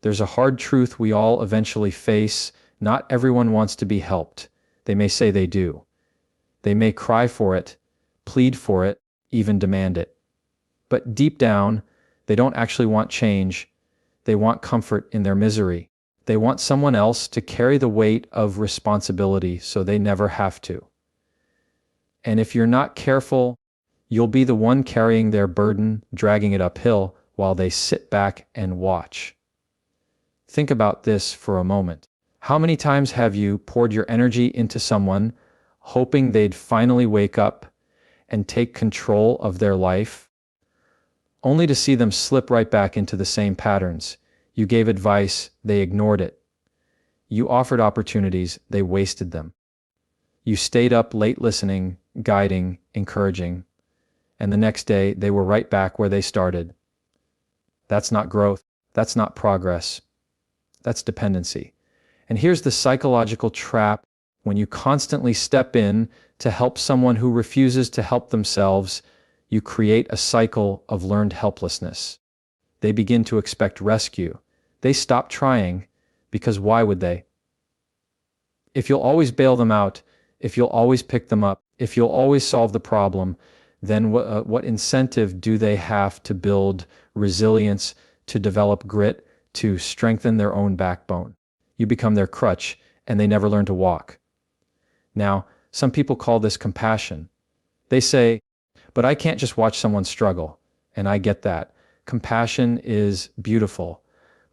There's a hard truth we all eventually face. Not everyone wants to be helped. They may say they do. They may cry for it, plead for it, even demand it. But deep down, they don't actually want change. They want comfort in their misery. They want someone else to carry the weight of responsibility so they never have to. And if you're not careful, you'll be the one carrying their burden, dragging it uphill while they sit back and watch. Think about this for a moment. How many times have you poured your energy into someone, hoping they'd finally wake up and take control of their life, only to see them slip right back into the same patterns? You gave advice, they ignored it. You offered opportunities, they wasted them. You stayed up late listening, guiding, encouraging, and the next day they were right back where they started. That's not growth. That's not progress. That's dependency. And here's the psychological trap. When you constantly step in to help someone who refuses to help themselves, you create a cycle of learned helplessness. They begin to expect rescue. They stop trying, because why would they? If you'll always bail them out, if you'll always pick them up, if you'll always solve the problem, then what incentive do they have to build resilience, to develop grit, to strengthen their own backbone? You become their crutch, and they never learn to walk. Now, some people call this compassion. They say, but I can't just watch someone struggle. And I get that. Compassion is beautiful,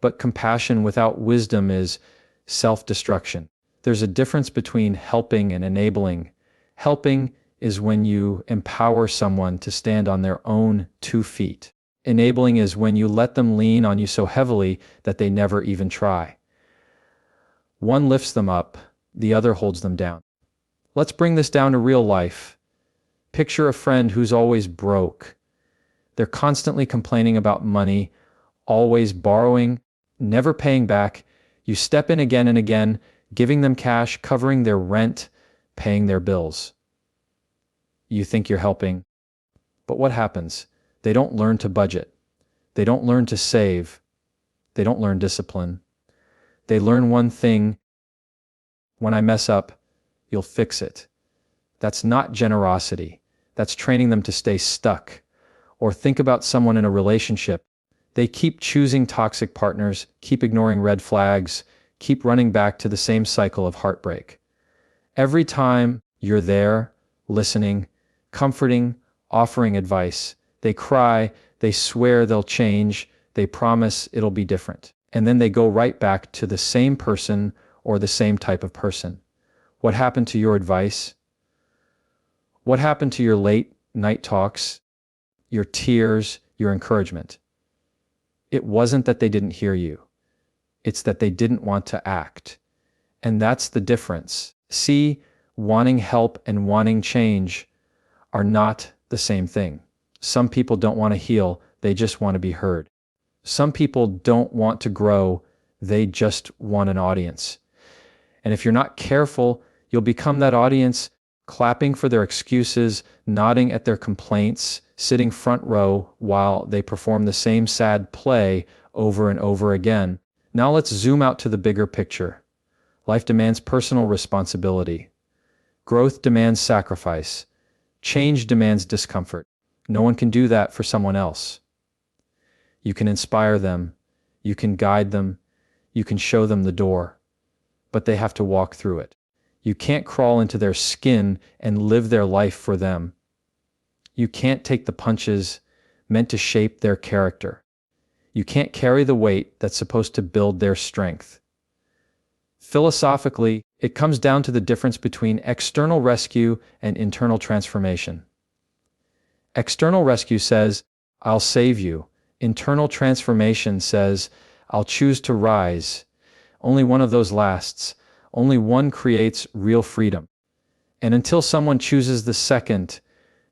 but compassion without wisdom is self-destruction. There's a difference between helping and enabling. Helping is when you empower someone to stand on their own 2 feet. Enabling is when you let them lean on you so heavily that they never even try. One lifts them up, the other holds them down. Let's bring this down to real life. Picture a friend who's always broke. They're constantly complaining about money, always borrowing, never paying back. You step in again and again, giving them cash, covering their rent, paying their bills. You think you're helping, but what happens? They don't learn to budget. They don't learn to save. They don't learn discipline. They learn one thing: when I mess up, you'll fix it. That's not generosity. That's training them to stay stuck. Or think about someone in a relationship. They keep choosing toxic partners, keep ignoring red flags, keep running back to the same cycle of heartbreak. Every time you're there, listening, comforting, offering advice, they cry, they swear they'll change, they promise it'll be different. And then they go right back to the same person or the same type of person. What happened to your advice? What happened to your late night talks, your tears, your encouragement? It wasn't that they didn't hear you. It's that they didn't want to act. And that's the difference. See, wanting help and wanting change are not the same thing. Some people don't want to heal, they just want to be heard. Some people don't want to grow, they just want an audience. And if you're not careful, you'll become that audience, clapping for their excuses, nodding at their complaints, sitting front row while they perform the same sad play over and over again. Now let's zoom out to the bigger picture. Life demands personal responsibility. Growth demands sacrifice. Change demands discomfort. No one can do that for someone else. You can inspire them. You can guide them. You can show them the door. But they have to walk through it. You can't crawl into their skin and live their life for them. You can't take the punches meant to shape their character. You can't carry the weight that's supposed to build their strength. Philosophically, it comes down to the difference between external rescue and internal transformation. External rescue says, I'll save you. Internal transformation says, I'll choose to rise. Only one of those lasts. Only one creates real freedom. And until someone chooses the second,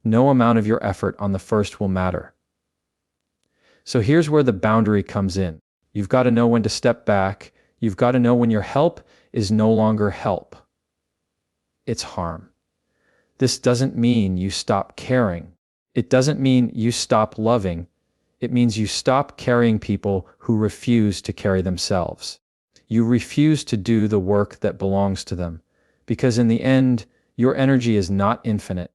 no amount of your effort on the first will matter. So here's where the boundary comes in. You've got to know when to step back. You've got to know when your help is no longer help. It's harm. This doesn't mean you stop caring. It doesn't mean you stop loving. It means you stop carrying people who refuse to carry themselves. You refuse to do the work that belongs to them, because in the end, your energy is not infinite.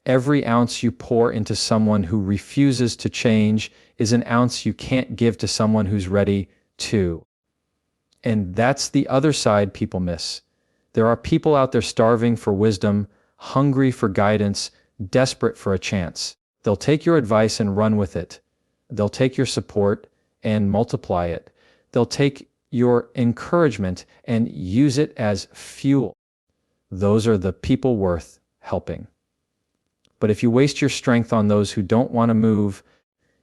Every ounce you pour into someone who refuses to change is an ounce you can't give to someone who's ready to. And that's the other side people miss. There are people out there starving for wisdom, hungry for guidance, desperate for a chance. They'll take your advice and run with it. They'll take your support and multiply it. They'll take your encouragement and use it as fuel. Those are the people worth helping. But if you waste your strength on those who don't want to move,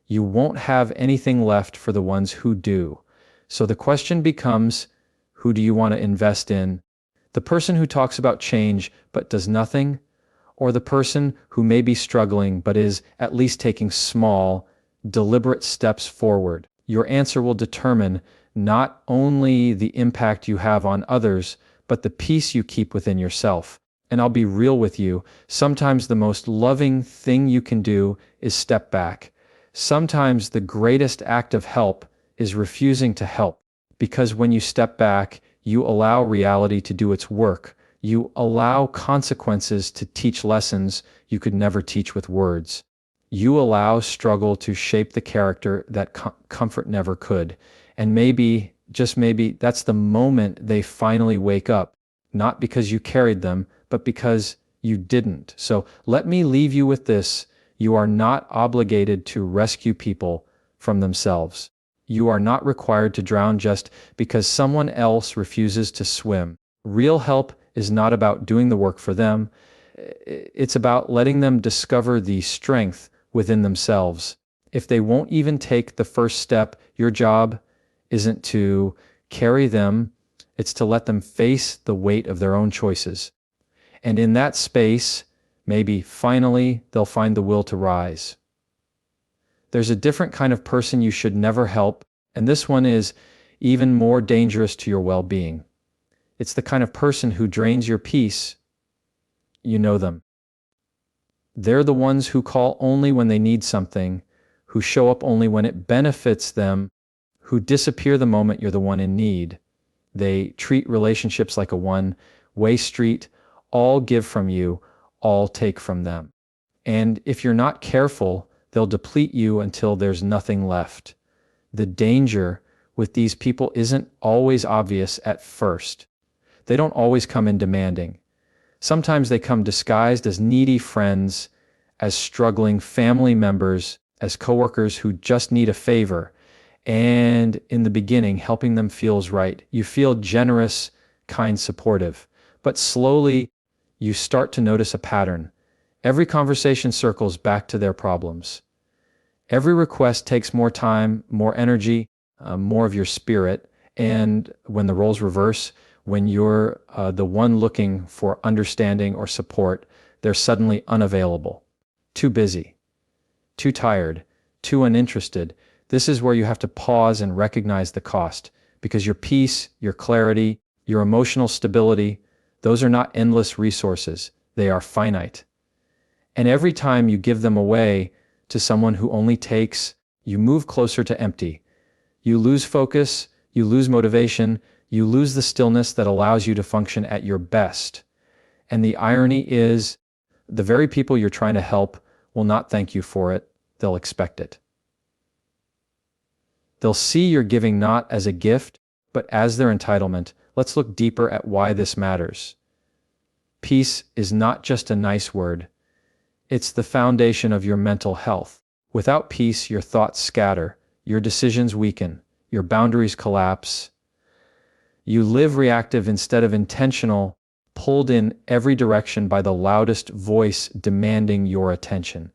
you won't have anything left for the ones who do. So the question becomes, who do you want to invest in? The person who talks about change but does nothing, or the person who may be struggling but is at least taking small, deliberate steps forward? Your answer will determine not only the impact you have on others, but the peace you keep within yourself. And I'll be real with you, sometimes the most loving thing you can do is step back. Sometimes the greatest act of help is refusing to help, because when you step back, you allow reality to do its work. You allow consequences to teach lessons you could never teach with words. You allow struggle to shape the character that comfort never could. And maybe, just maybe, that's the moment they finally wake up, not because you carried them, but because you didn't. So let me leave you with this. You are not obligated to rescue people from themselves. You are not required to drown just because someone else refuses to swim. Real help is not about doing the work for them. It's about letting them discover the strength within themselves. If they won't even take the first step, your job isn't to carry them, it's to let them face the weight of their own choices. And in that space, maybe finally they'll find the will to rise. There's a different kind of person you should never help, and this one is even more dangerous to your well-being. It's the kind of person who drains your peace. You know them. They're the ones who call only when they need something, who show up only when it benefits them, who disappear the moment you're the one in need. They treat relationships like a one-way street, all give from you, all take from them. And if you're not careful, they'll deplete you until there's nothing left. The danger with these people isn't always obvious at first. They don't always come in demanding. Sometimes they come disguised as needy friends, as struggling family members, as coworkers who just need a favor. And in the beginning, helping them feels right. You feel generous, kind, supportive. But slowly, you start to notice a pattern. Every conversation circles back to their problems. Every request takes more time, more energy, more of your spirit. And when the roles reverse, when you're the one looking for understanding or support, they're suddenly unavailable, too busy, too tired, too uninterested. This is where you have to pause and recognize the cost, because your peace, your clarity, your emotional stability, those are not endless resources. They are finite. And every time you give them away to someone who only takes, you move closer to empty. You lose focus, you lose motivation, you lose the stillness that allows you to function at your best. And the irony is, the very people you're trying to help will not thank you for it. They'll expect it. They'll see your giving not as a gift, but as their entitlement. Let's look deeper at why this matters. Peace is not just a nice word. It's the foundation of your mental health. Without peace, your thoughts scatter, your decisions weaken, your boundaries collapse. You live reactive instead of intentional, pulled in every direction by the loudest voice demanding your attention.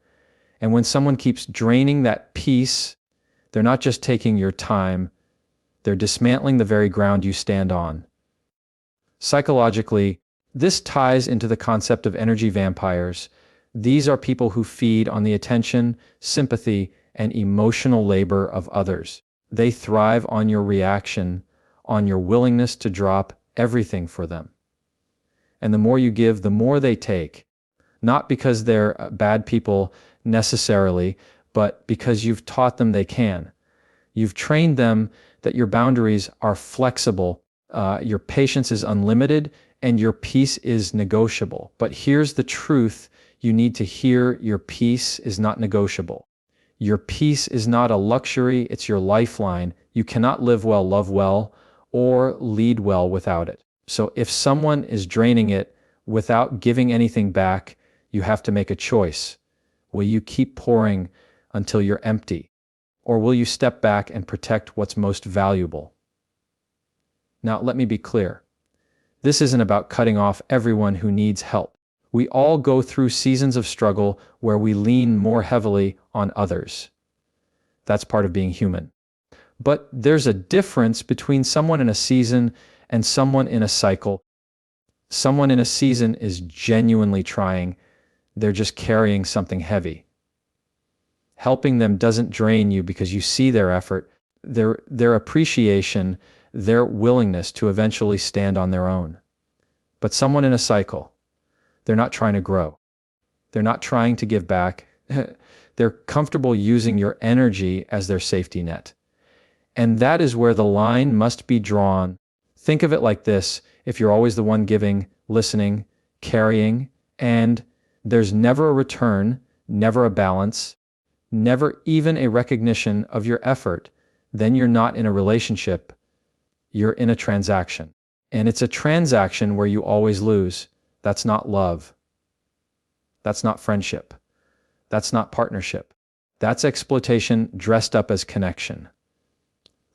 And when someone keeps draining that peace, they're not just taking your time, they're dismantling the very ground you stand on. Psychologically, this ties into the concept of energy vampires. These are people who feed on the attention, sympathy, and emotional labor of others. They thrive on your reaction, on your willingness to drop everything for them. And the more you give, the more they take. Not because they're bad people necessarily, but because you've taught them they can. You've trained them that your boundaries are flexible, your patience is unlimited, and your peace is negotiable. But here's the truth you need to hear: your peace is not negotiable. Your peace is not a luxury, it's your lifeline. You cannot live well, love well, or lead well without it. So if someone is draining it without giving anything back, you have to make a choice. Will you keep pouring until you're empty? Or will you step back and protect what's most valuable? Now, let me be clear. This isn't about cutting off everyone who needs help. We all go through seasons of struggle where we lean more heavily on others. That's part of being human. But there's a difference between someone in a season and someone in a cycle. Someone in a season is genuinely trying. They're just carrying something heavy. Helping them doesn't drain you because you see their effort, their appreciation, their willingness to eventually stand on their own. But someone in a cycle, they're not trying to grow. They're not trying to give back. They're comfortable using your energy as their safety net. And that is where the line must be drawn. Think of it like this: if you're always the one giving, listening, carrying, and there's never a return, never a balance, never even a recognition of your effort, then you're not in a relationship, you're in a transaction. And it's a transaction where you always lose. That's not love. That's not friendship. That's not partnership. That's exploitation dressed up as connection.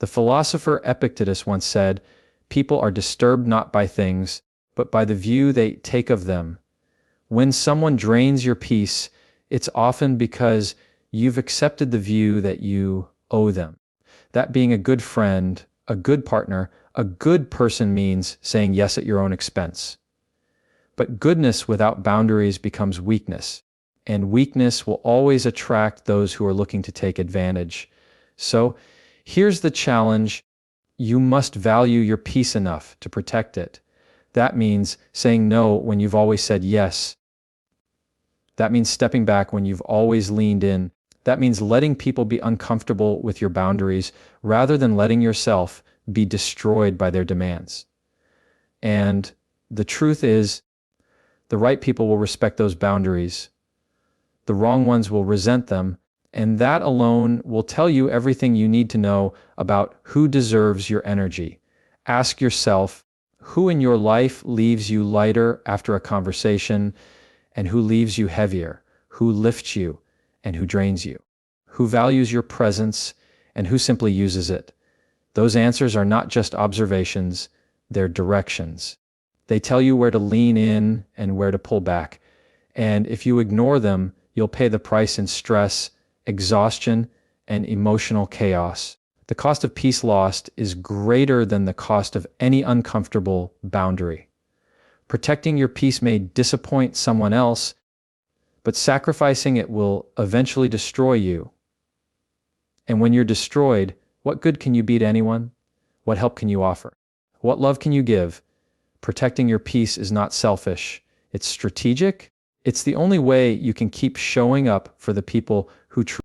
The philosopher Epictetus once said, "People are disturbed not by things, but by the view they take of them." When someone drains your peace, it's often because you've accepted the view that you owe them. That being a good friend, a good partner, a good person means saying yes at your own expense. But goodness without boundaries becomes weakness, and weakness will always attract those who are looking to take advantage. So here's the challenge: you must value your peace enough to protect it. That means saying no when you've always said yes. That means stepping back when you've always leaned in. That means letting people be uncomfortable with your boundaries rather than letting yourself be destroyed by their demands. And the truth is, the right people will respect those boundaries. The wrong ones will resent them, and that alone will tell you everything you need to know about who deserves your energy. Ask yourself, who in your life leaves you lighter after a conversation, and who leaves you heavier? Who lifts you and who drains you? Who values your presence and who simply uses it? Those answers are not just observations, they're directions. They tell you where to lean in and where to pull back. And if you ignore them, you'll pay the price in stress, exhaustion, and emotional chaos. The cost of peace lost is greater than the cost of any uncomfortable boundary. Protecting your peace may disappoint someone else, but sacrificing it will eventually destroy you. And when you're destroyed, what good can you be to anyone? What help can you offer? What love can you give? Protecting your peace is not selfish. It's strategic. It's the only way you can keep showing up for the people who truly